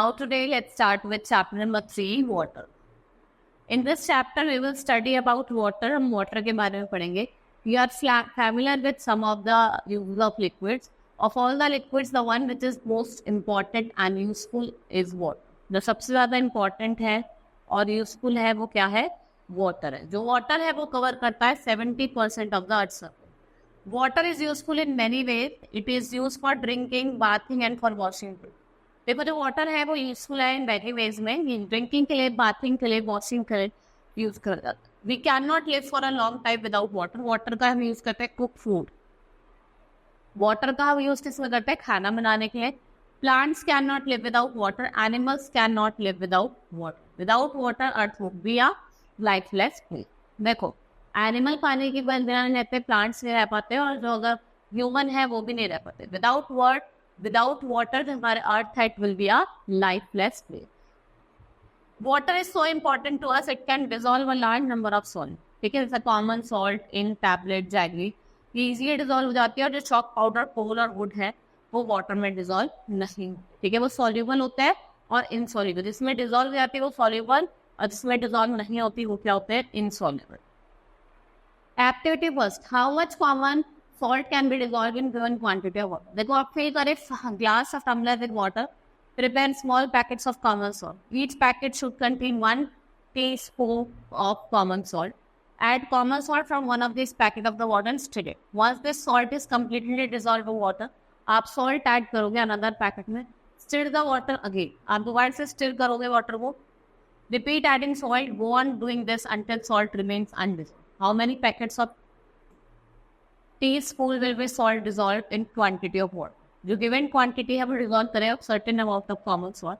Now today let's start with chapter number 3, water. In this chapter we will study about water. हम water के बारे में पढ़ेंगे. You are familiar with some of the uses of liquids. Of all the liquids, the one which is most important and useful is water. जो सबसे ज़्यादा important है और useful है वो क्या है? Water है. जो water है वो cover करता है 70% of the earth's surface. Water is useful in many ways. It is used for drinking, bathing and for washing. देखो जो वाटर है वो यूजफुल है इन वेरी वेज में. ड्रिंकिंग के लिए, बाथिंग के लिए, वॉशिंग के लिए यूज कर जाता है. We can not live for a long time without water. Water का हम यूज करते हैं कुक फूड. वाटर का हम यूज किसमें करते हैं? खाना बनाने के लिए. Plants can not live without water. Animals can not live without water. Without water earth would be a lifeless place. देखो एनिमल पानी के बिना नहीं रहते, प्लांट्स नहीं रह पाते, और जो अगर ह्यूमन है वो भी नहीं रह पाते. विदाउट वाटर हमारे earth it will be a lifeless place. Water is so important to us, it can dissolve a large number of salt. ठीक है, जैसे common salt in tablet, jaggery, ये इजीली डिजोल्व हो जाती है. और जो चॉक पाउडर, कोल और वुड है वो वाटर में डिजोल्व नहीं. ठीक है, वो सॉल्यूबल होता है और इनसॉल्यूबल. जिसमें डिजोल्व हो जाती है वो सॉल्यूबल, और जिसमें डिजोल्व नहीं होती वो क्या होते हैं? Insoluble. Activity first. How much common salt can be dissolved in given quantity of water? देखो आप fill करें glass of tumbler with water. Prepare small packets of common salt. Each packet should contain 1 teaspoon of common salt. Add common salt from one of these packets of the water and stir it. Once this salt is completely dissolved in water, आप salt add करोगे another packet में. Stir the water again. आप दोबारा से stir करोगे water को. Repeat adding salt. Go on doing this until salt remains undissolved. How many packets of teaspoon will be salt dissolved in quantity of water? जो given quantity है वो dissolve करें of certain amount of common salt.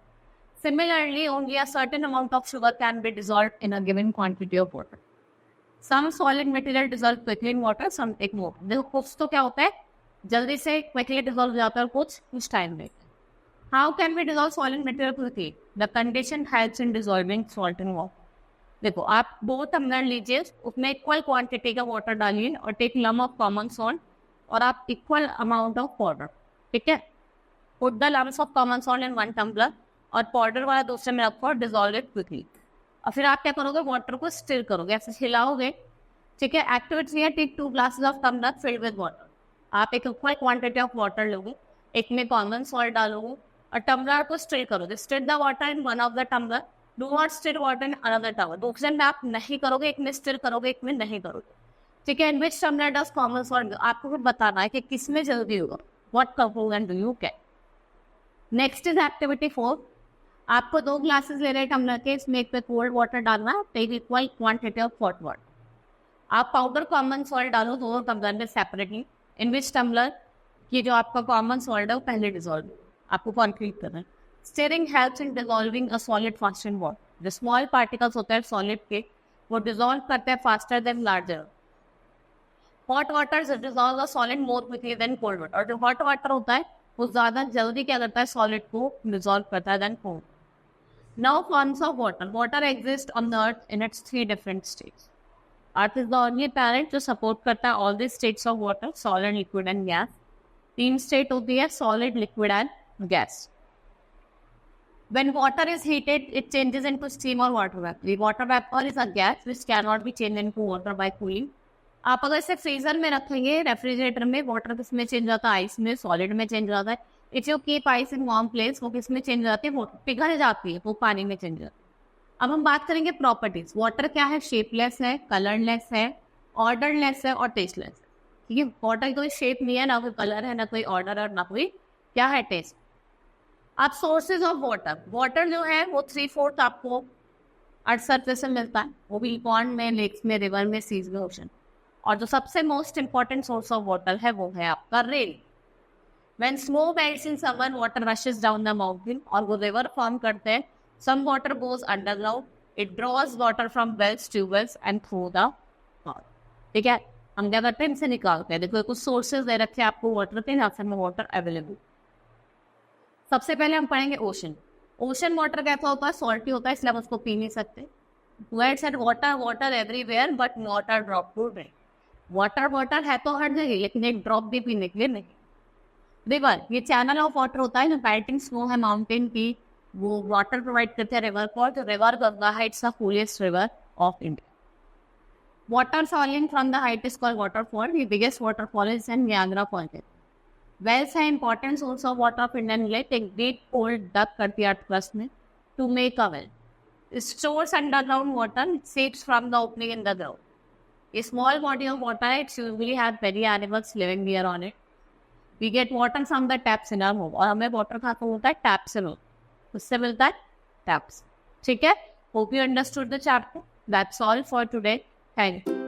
Similarly, only a certain amount of sugar can be dissolved in a given quantity of water. Some solid material dissolve quickly in water, some take more. देखो कुछ तो क्या होता है जल्दी से quickly dissolve हो जाता है और कुछ time में. How can we dissolve solid material quickly? The condition helps in dissolving salt in water. देखो आप 2 टम्बलर लीजिए, उसमें इक्वल क्वांटिटी का वाटर डालिए और take lump of common salt, और आप इक्वल अमाउंट ऑफ पाउडर. ठीक है, put the lumps of common salt in 1 tumbler और पाउडर वाला दूसरे में रखो और डिजोल्व इट क्विकली. और फिर आप क्या करोगे? वाटर को स्टिर करोगे, ऐसे हिलाओगे. ठीक है, एक्टिविटी है take 2 glasses of tumbler filled with water. आप एक इक्वल क्वांटिटी ऑफ वाटर लोगे, एक में कॉमन सॉल्ट डालोगे और टम्बलर को स्टिर करोगे. Stir the water in one of the tumbler. Do not stir water in another tumbler. दूसरे में आप नहीं करोगे, एक में स्टिर करोगे, एक में नहीं करोगे. ठीक है, in which tumbler does common salt? आपको फिर बताना है कि किस में जल्दी होगा. What component do you get? Next is activity 4. आपको 2 ग्लासेस ले रहे हैं टम्बलर के, इसमें एक पे कोल्ड वाटर डालना है, take equal quantity of hot water. आप पाउडर कॉमन सॉल्ट डालो दोनों टम्बलर में सेपरेटली. इन विच टम्बलर? ये जो आपका कॉमन सॉल्ट है वो पहले डिजोल्व आपको कॉन्क्रीट करना है. Stirring helps in dissolving a solid faster in water. The small particles होते हैं solid के, वो dissolve करते हैं faster than larger. Hot water dissolves a solid more quickly than cold water. और जो hot water होता है वो ज़्यादा जल्दी क्या करता है? solid को dissolve करता है than cold. Now forms of water. Water exists on the earth in its 3 different states. Earth is the only planet जो support करता है all these states of water, solid, liquid and gas. 3 state होती है solid, liquid and gas. When water is heated, it changes into steam or water vapor. The water vapor is a gas which cannot be changed into water by cooling. आप अगर इसे freezer में रखेंगे, refrigerator में, water किस में change होता है? आइस में, सॉलिड में चेंज होता है. If you keep ice in warm place, वो किस में चेंज हो जाती है? वो पिघल जाती है, वो पानी में चेंज हो जाती है. अब हम बात करेंगे प्रॉपर्टीज. वाटर क्या है? शेपलेस है, कलरलेस है, ऑर्डरलेस है और टेस्टलेस है. ठीक है, वाटर कोई शेप नहीं है, ना कोई कलर है, ना कोई ऑर्डर और ना कोई क्या है टेस्ट. अब सोर्सेज ऑफ वाटर. वाटर जो है वो 3/4 आपको अर्थ सरफेस से मिलता है, वो भी पॉन्ड में, लेक्स में, रिवर में, सीज में, ओशन. और जो सबसे most important source of water है वो है आपका rain. When snow melts in summer, water rushes down the mountain, और वो रिवर फॉर्म करते हैं. Some water goes underground. It draws water from wells, tubewells and through the pond. ठीक है, हम क्या करते हैं? इनसे निकालते हैं. देखो कुछ सोर्सेज दे रखे हैं आपको वाटर के, यहाँ से में वाटर अवेलेबल. सबसे पहले हम पढ़ेंगे ओशन. ओशन वाटर कैसा होता है? सॉल्टी होता है, इसलिए हम उसको पी नहीं सकते. Words and water, water everywhere but not a drop to drink. Water है तो हर जगह, लेकिन एक ड्रॉप भी पीने के लिए नहीं. रिवर, ये चैनल ऑफ वाटर होता है जो मेल्टिंग स्नो है माउंटेन की, वो वाटर प्रोवाइड करते हैं रिवर को, तो रिवर गंगा है, it's the coolest river of India. Water falling from the height is called waterfall. The biggest waterfall is in Niagara Falls. Wells है importance also water of Indian lake. एक deep cold duct करती है crust में to make a well. It stores underground water. It seeps from the opening in the ground. A small body of water, it usually has many animals living near on it. We get water from the taps in our home. और हमें water कहाँ से मिलता है? Taps से मिलता है. उससे मिलता है taps. ठीक है? Hope you understood the chapter. That's all for today. Thank you.